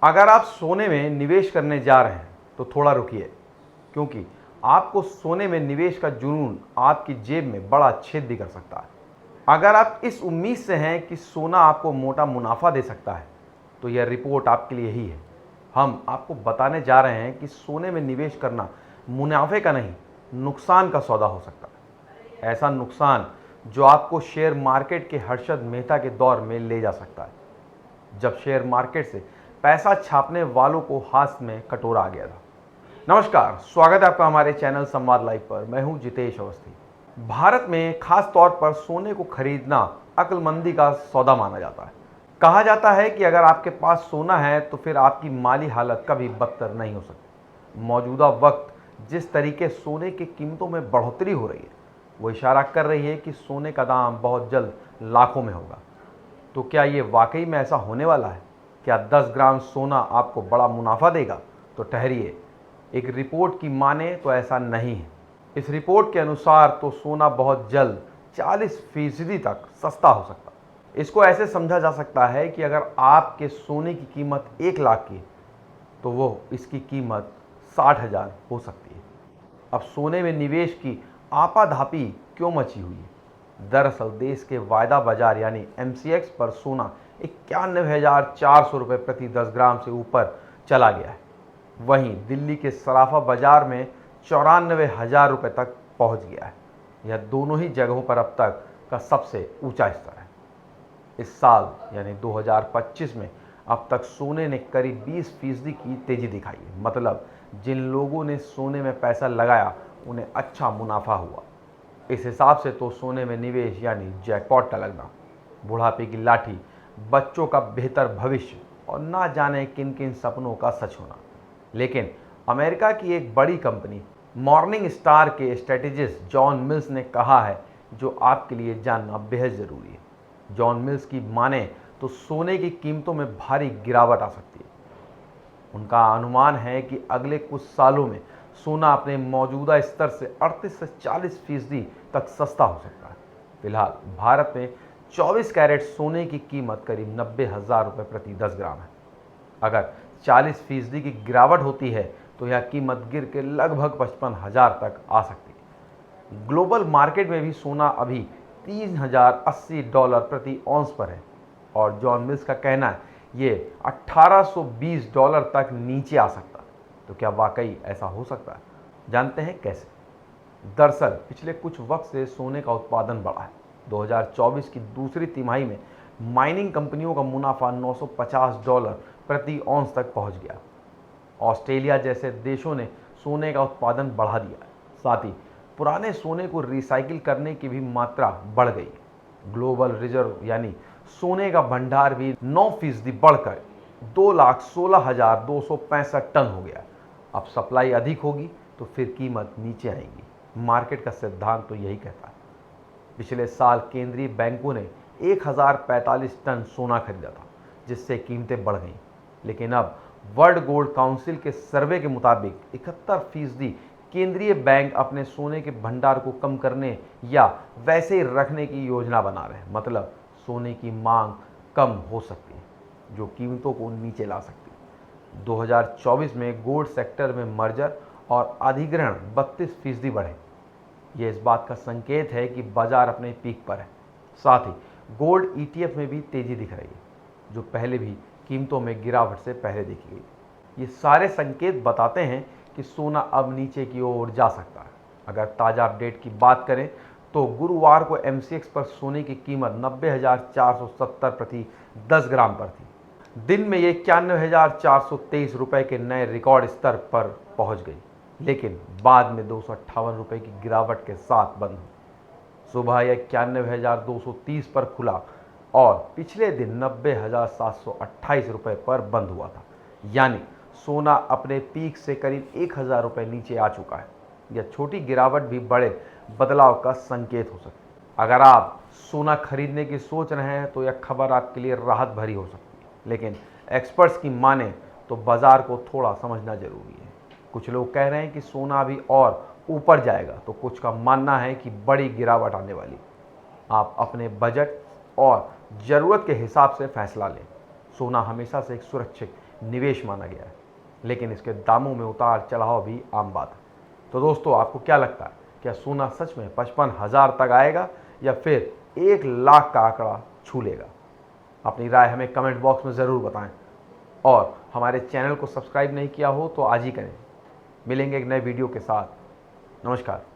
अगर आप सोने में निवेश करने जा रहे हैं तो थोड़ा रुकिए, क्योंकि आपको सोने में निवेश का जुनून आपकी जेब में बड़ा छेद भी कर सकता है। अगर आप इस उम्मीद से हैं कि सोना आपको मोटा मुनाफा दे सकता है, तो यह रिपोर्ट आपके लिए ही है। हम आपको बताने जा रहे हैं कि सोने में निवेश करना मुनाफे का नहीं, नुकसान का सौदा हो सकता है। ऐसा नुकसान जो आपको शेयर मार्केट के हर्षद मेहता के दौर में ले जा सकता है, जब शेयर मार्केट से पैसा छापने वालों को हाथ में कटोरा आ गया था। नमस्कार, स्वागत है आपका हमारे चैनल संवाद लाइव पर। मैं हूं जितेश अवस्थी। भारत में खास तौर पर सोने को खरीदना अक्लमंदी का सौदा माना जाता है। कहा जाता है कि अगर आपके पास सोना है तो फिर आपकी माली हालत कभी बदतर नहीं हो सकती। मौजूदा वक्त जिस तरीके सोने की कीमतों में बढ़ोतरी हो रही है, वो इशारा कर रही है कि सोने का दाम बहुत जल्द लाखों में होगा। तो क्या ये वाकई में ऐसा होने वाला है? क्या 10 ग्राम सोना आपको बड़ा मुनाफा देगा? तो ठहरिए, एक रिपोर्ट की माने तो ऐसा नहीं है। इस रिपोर्ट के अनुसार तो सोना बहुत जल्द 40% तक सस्ता हो सकता है। इसको ऐसे समझा जा सकता है कि अगर आपके सोने की कीमत 1 लाख की है, तो वो इसकी कीमत 60,000 हो सकती है। अब सोने में निवेश की आपाधापी क्यों मची हुई है? दरअसल देश के वायदा बाजार यानी MCX पर सोना 91,400 रुपये प्रति 10 ग्राम से ऊपर चला गया है। वहीं दिल्ली के सराफा बाजार में 94,000 रुपये तक पहुंच गया है। यह दोनों ही जगहों पर अब तक का सबसे ऊंचा स्तर है। इस साल यानी 2025 में अब तक सोने ने करीब 20% की तेजी दिखाई है। मतलब जिन लोगों ने सोने में पैसा लगाया उन्हें अच्छा मुनाफा हुआ। इस हिसाब से तो सोने में निवेश यानी जैकपॉट का लगना, बुढ़ापे की लाठी, बच्चों का बेहतर भविष्य और ना जाने किन किन सपनों का सच होना। लेकिन अमेरिका की एक बड़ी कंपनी मॉर्निंग स्टार के स्ट्रेटेजिस्ट जॉन मिल्स ने कहा है, जो आपके लिए जानना बेहद ज़रूरी है। जॉन मिल्स की माने तो सोने की कीमतों में भारी गिरावट आ सकती है। उनका अनुमान है कि अगले कुछ सालों में सोना अपने मौजूदा स्तर से 38 से 40% तक सस्ता हो सकता है। फिलहाल भारत में 24 कैरेट सोने की कीमत करीब 90,000 रुपये प्रति 10 ग्राम है। अगर 40% की गिरावट होती है तो यह कीमत गिर के लगभग 55,000 तक आ सकती है। ग्लोबल मार्केट में भी सोना अभी $3,080 प्रति औंस पर है और जॉन मिल्स का कहना है ये $1,820 तक नीचे आ सकता है। तो क्या वाकई ऐसा हो सकता है? जानते हैं कैसे। दरअसल पिछले कुछ वक्त से सोने का उत्पादन बढ़ा है। 2024 की दूसरी तिमाही में माइनिंग कंपनियों का मुनाफा $950 प्रति औंस तक पहुंच गया। ऑस्ट्रेलिया जैसे देशों ने सोने का उत्पादन बढ़ा दिया है। साथ ही पुराने सोने को रिसाइकिल करने की भी मात्रा बढ़ गई है। ग्लोबल रिजर्व यानी सोने का भंडार भी 9% बढ़कर 2,16,265 टन हो गया। अब सप्लाई अधिक होगी तो फिर कीमत नीचे आएगी। मार्केट का सिद्धांत तो यही कहता है। पिछले साल केंद्रीय बैंकों ने 1,045 टन सोना खरीदा था, जिससे कीमतें बढ़ गईं। लेकिन अब वर्ल्ड गोल्ड काउंसिल के सर्वे के मुताबिक 71% केंद्रीय बैंक अपने सोने के भंडार को कम करने या वैसे ही रखने की योजना बना रहे हैं। मतलब सोने की मांग कम हो सकती है, जो कीमतों को नीचे ला सकती है। 2024 में गोल्ड सेक्टर में मर्जर और अधिग्रहण 32% बढ़े। यह इस बात का संकेत है कि बाजार अपने पीक पर है। साथ ही गोल्ड ETF में भी तेजी दिख रही है, जो पहले भी कीमतों में गिरावट से पहले देखी गई। ये सारे संकेत बताते हैं कि सोना अब नीचे की ओर जा सकता है। अगर ताज़ा अपडेट की बात करें तो गुरुवार को MCX पर सोने की कीमत 90,470 प्रति 10 ग्राम पर थी। दिन में ये 91,423 रुपये के नए रिकॉर्ड स्तर पर पहुंच गई, लेकिन बाद में 258 रुपये की गिरावट के साथ बंद हुई। सुबह यह 91,230 पर खुला और पिछले दिन 90,728 रुपये पर बंद हुआ था। यानी सोना अपने पीक से करीब 1,000 रुपये नीचे आ चुका है। यह छोटी गिरावट भी बड़े बदलाव का संकेत हो सकती है। अगर आप सोना खरीदने की सोच रहे हैं तो यह खबर आपके लिए राहत भरी हो सकती है, लेकिन एक्सपर्ट्स की माने तो बाजार को थोड़ा समझना जरूरी है। कुछ लोग कह रहे हैं कि सोना अभी और ऊपर जाएगा, तो कुछ का मानना है कि बड़ी गिरावट आने वाली। आप अपने बजट और ज़रूरत के हिसाब से फैसला लें। सोना हमेशा से एक सुरक्षित निवेश माना गया है, लेकिन इसके दामों में उतार चढ़ाव भी आम बात है। तो दोस्तों, आपको क्या लगता है, क्या सोना सच में 55,000 तक आएगा या फिर 1,00,000 का आंकड़ा छू लेगा? अपनी राय हमें कमेंट बॉक्स में ज़रूर बताएं और हमारे चैनल को सब्सक्राइब नहीं किया हो तो आज ही करें। मिलेंगे एक नए वीडियो के साथ। नमस्कार।